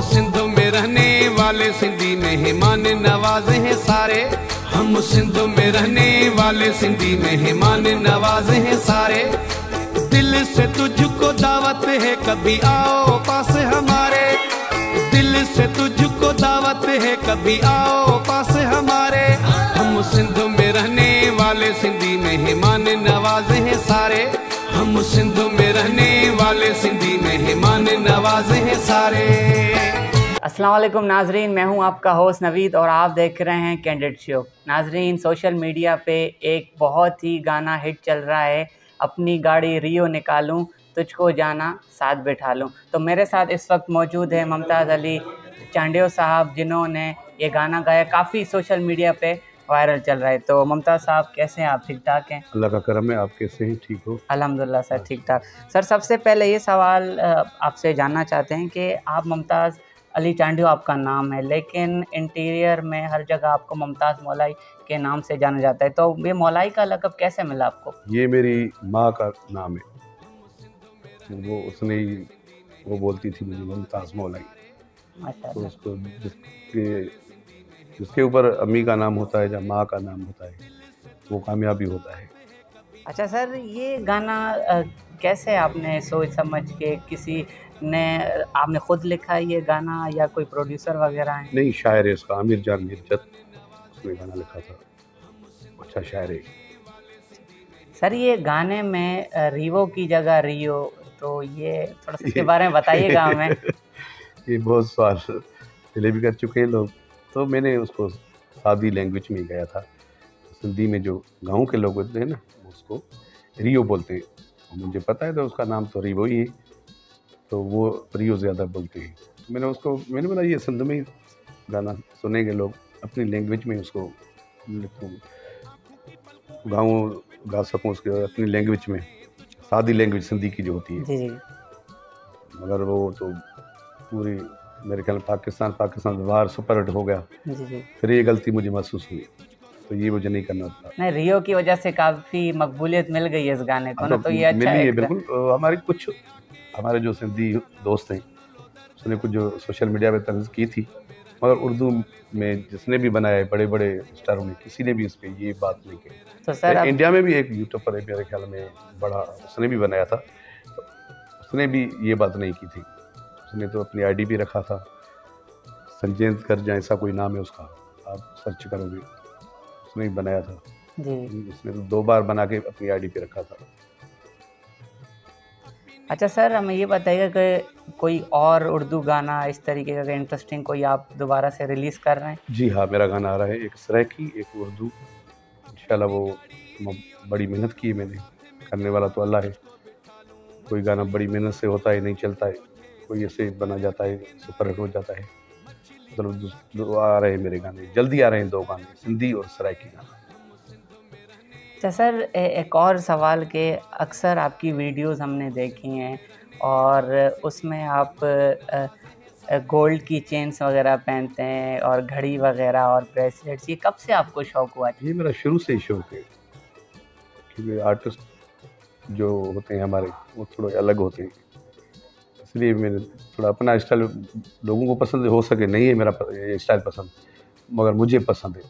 सिंध में रहने वाले सिंधी मेहमान नवाजे हैं सारे। हम सिंध में रहने वाले सिंधी मेहमान नवाजे हैं सारे। दिल से तुझको दावत है कभी आओ पास हमारे। दिल से तुझको दावत है कभी आओ पास हमारे। हम सिंध में रहने वाले सिंधी मेहमान नवाजे हैं सारे। हम सिंध में रहने वाले सिंधी मेहमान नवाजे हैं सारे। अस्सलाम वालेकुम नाजरीन, मैं हूं आपका होस्ट नवीद और आप देख रहे हैं कैंडिड शो। नाजरीन, सोशल मीडिया पे एक बहुत ही गाना हिट चल रहा है, अपनी गाड़ी रियो निकालूं तुझको जाना साथ बैठा लूं। तो मेरे साथ इस वक्त मौजूद है मुमताज़ अली चांडियो साहब, जिन्होंने ये गाना गाया, काफ़ी सोशल मीडिया पे वायरल चल रहा है। तो मुमताज़ साहब कैसे हैं आप? ठीक ठाक हैं? अल्लाह का करम है। आप कैसे हैं? ठीक हो? अल्हम्दुलिल्लाह सर, ठीक ठाक। सर, सबसे पहले ये सवाल आपसे जानना चाहते हैं कि आप मुमताज़ अली चांडियो आपका नाम है, लेकिन इंटीरियर में हर जगह आपको मुमताज़ मौलाई के नाम से जाना जाता है। तो ये मौलाई का लक़ब कैसे मिला आपको? ये मेरी माँ का नाम है, वो उसने ही वो बोलती थी मुझे मुमताज़ मौलाई। तो उसको जिसके ऊपर अम्मी का नाम होता है या माँ का नाम होता है वो कामयाबी होता है। अच्छा सर, ये गाना कैसे आपने सोच समझ के किसी ने, आपने खुद लिखा है ये गाना या कोई प्रोड्यूसर वगैरह है? नहीं, शायर है इसका, आमिर जान मिर्जत, उसने गाना लिखा था। अच्छा शायर है सर। ये गाने में रीवो की जगह रियो, तो ये थोड़ा सा इसके बारे में बताइएगा हमें। ये बहुत सवाल पहले भी कर चुके हैं लोग, तो मैंने उसको सादी लैंग्वेज में ही गाया था। सिंधी में जो गाँव के लोग होते हैं ना, उसको रियो बोलते हैं। मुझे पता है तो उसका नाम तो रियो ही है, तो वो रियो ज़्यादा बोलते हैं। मैंने बोला ये सिंध में ही गाना सुनेंगे लोग, अपनी लैंग्वेज में उसको लिखूँ, गाऊँ गा सकूँ उसके अपनी लैंग्वेज में, सादी लैंग्वेज सिंधी की जो होती है। जी। मगर वो तो पूरी मेरे ख्याल पाकिस्तान बाहर सुपर हिट हो गया। जी। फिर ये गलती मुझे महसूस हुई, तो ये मुझे नहीं करना था। नहीं, रियो की वजह से काफ़ी मकबूलियत मिल गई है इस गाने को ना, तो ये अच्छा है। बिल्कुल। हमारे जो सिंधी दोस्त हैं उसने कुछ जो सोशल मीडिया पे तंज़ की थी, मगर उर्दू में जिसने भी बनाया है, बड़े बड़े स्टारों ने, किसी ने भी इस पर ये बात नहीं की। तो सर इंडिया में भी एक यूट्यूबर है मेरे ख्याल में बड़ा, उसने भी बनाया था, उसने भी ये बात नहीं की थी। उसने तो अपनी आईडी भी रखा था, संजेंद कर जाए ऐसा कोई नाम है उसका, आप सर्च करोगे, उसने ही बनाया था जी। उसने तो 2 बार बना के अपनी आईडी पे रखा था। अच्छा सर, हमें ये बताइएगा कि कोई और उर्दू गाना इस तरीके का इंटरेस्टिंग कोई आप दोबारा से रिलीज़ कर रहे हैं? जी हाँ, मेरा गाना आ रहा है, एक सराइकी एक उर्दू। इंशाल्लाह वो बड़ी मेहनत की है मैंने, करने वाला तो अल्लाह है। कोई गाना बड़ी मेहनत से होता है, नहीं चलता है, कोई ऐसे बना जाता है, सुपर हिट हो जाता है। मतलब आ रहे हैं मेरे गाने, जल्दी आ रहे हैं 2 गाने, सिंधी और सराइकी गाना। अच्छा सर, एक और सवाल के, अक्सर आपकी वीडियोस हमने देखी हैं और उसमें आप गोल्ड की चेन्स वगैरह पहनते हैं और घड़ी वगैरह और ब्रेसलेट्स, ये कब से आपको शौक़ हुआ? ये मेरा शुरू से ही शौक़ है, क्योंकि आर्टिस्ट जो होते हैं हमारे वो थोड़े अलग होते हैं, इसलिए मैंने थोड़ा अपना स्टाइल, लोगों को पसंद हो सके नहीं है मेरा स्टाइल पसंद, मगर मुझे पसंद है,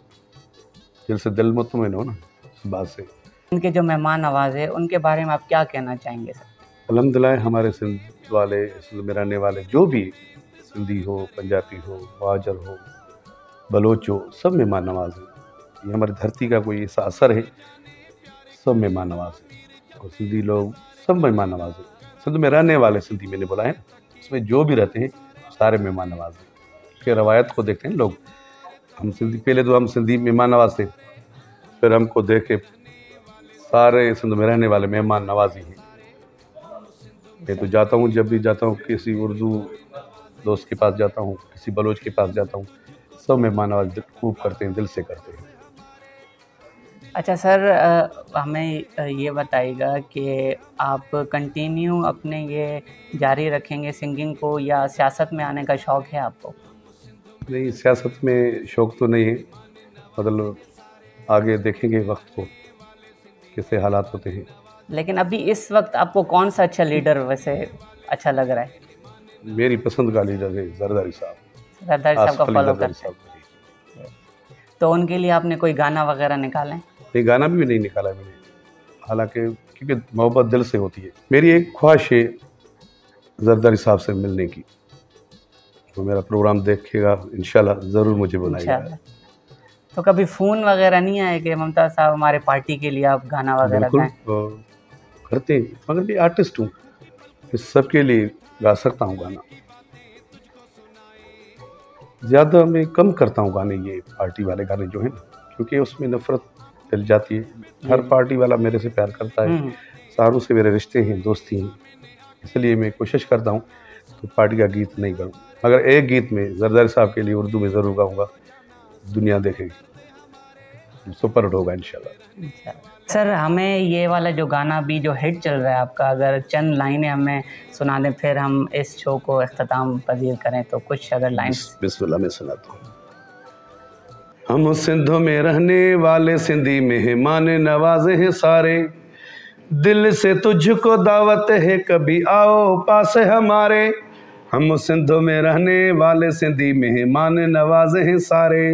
दिल से दिल मुतमईन हो ना इस बात से। इनके जो मेहमान नवाज़ है उनके बारे में आप क्या कहना चाहेंगे सर? अल्हम्दुलिल्लाह, हमारे सिंध वाले, सिंध में रहने वाले जो भी सिंधी हो, पंजाबी हो, महाजर हो, बलोच हो, सब मेहमान नवाज हैं। ये हमारी धरती का कोई ऐसा असर है, सब मेहमान नवाज हैं और सिंधी लोग सब मेहमान नवाज हैं। सिंध में रहने वाले सिंधी मैंने बोला है, उसमें जो भी रहते हैं सारे मेहमान नवाज हैं। फिर रवायत को देखते हैं लोग, हम सिंधी, पहले तो हम सिंधी मेहमान नवाज थे, फिर हमको देख के सारे सिंध में रहने वाले मेहमान नवाजी हैं। मैं तो जाता हूँ, जब भी जाता हूँ किसी उर्दू दोस्त के पास जाता हूँ, किसी बलोच के पास जाता हूँ, सब मेहमान नवाजी खूब करते हैं, दिल से करते हैं। अच्छा सर, हमें ये बताइएगा कि आप कंटिन्यू अपने ये जारी रखेंगे सिंगिंग को, या सियासत में आने का शौक़ है आपको? नहीं, सियासत में शौक़ तो नहीं है, मतलब आगे देखेंगे वक्त को कैसे हालात होते हैं। लेकिन अभी इस वक्त आपको कौन सा अच्छा लीडर वैसे अच्छा लग रहा है? मेरी पसंद का लीडर है जरदारी साहब, जरदारी साहब का आसिफ अली फॉलो जरदारी करते हैं। साहब। तो उनके लिए आपने कोई गाना वगैरह निकाले? ये गाना भी नहीं निकाला मैंने, हालांकि क्योंकि मोहब्बत दिल से होती है। मेरी एक ख्वाहिश है जरदारी साहब से मिलने की, तो मेरा प्रोग्राम देखेगा इंशाल्लाह ज़रूर मुझे बुलाएगा। इंशाल्लाह। तो कभी फ़ोन वगैरह नहीं आए कि मुमताज़ साहब हमारे पार्टी के लिए आप गाना वगैरह बिल्कुल गाएं? करते हैं, मगर मैं आर्टिस्ट हूँ, इस सब के लिए गा सकता हूँ गाना। ज़्यादा मैं कम करता हूँ गाने, ये पार्टी वाले गाने जो हैं ना, क्योंकि उसमें नफ़रत फैल जाती है। हर पार्टी वाला मेरे से प्यार करता है, सारों से मेरे रिश्ते हैं, दोस्ती हैं, इसलिए मैं कोशिश करता हूँ तो पार्टी का गीत नहीं करूँ। मगर एक गीत में जरदारी साहब के लिए उर्दू में ज़रूर गाऊँगा, दुनिया देखेगी, सुपर हिट होगा इंशाल्लाह। सर हमें ये वाला जो गाना भी जो हिट चल रहा है आपका, अगर चंद लाइनें हमें सुना दें, फिर हम इस शो को इख्तिताम पजीर करें, तो कुछ अगर लाइन्स। बिस्मिल्लाह में सुनाता हूँ। हम सिंधों में रहने वाले सिंधी मेहमान नवाजे हैं सारे, दिल से तुझको दावत है कभी आओ पास हमारे। हम सिंधों में रहने वाले सिंधी मेहमान नवाजे हैं सारे,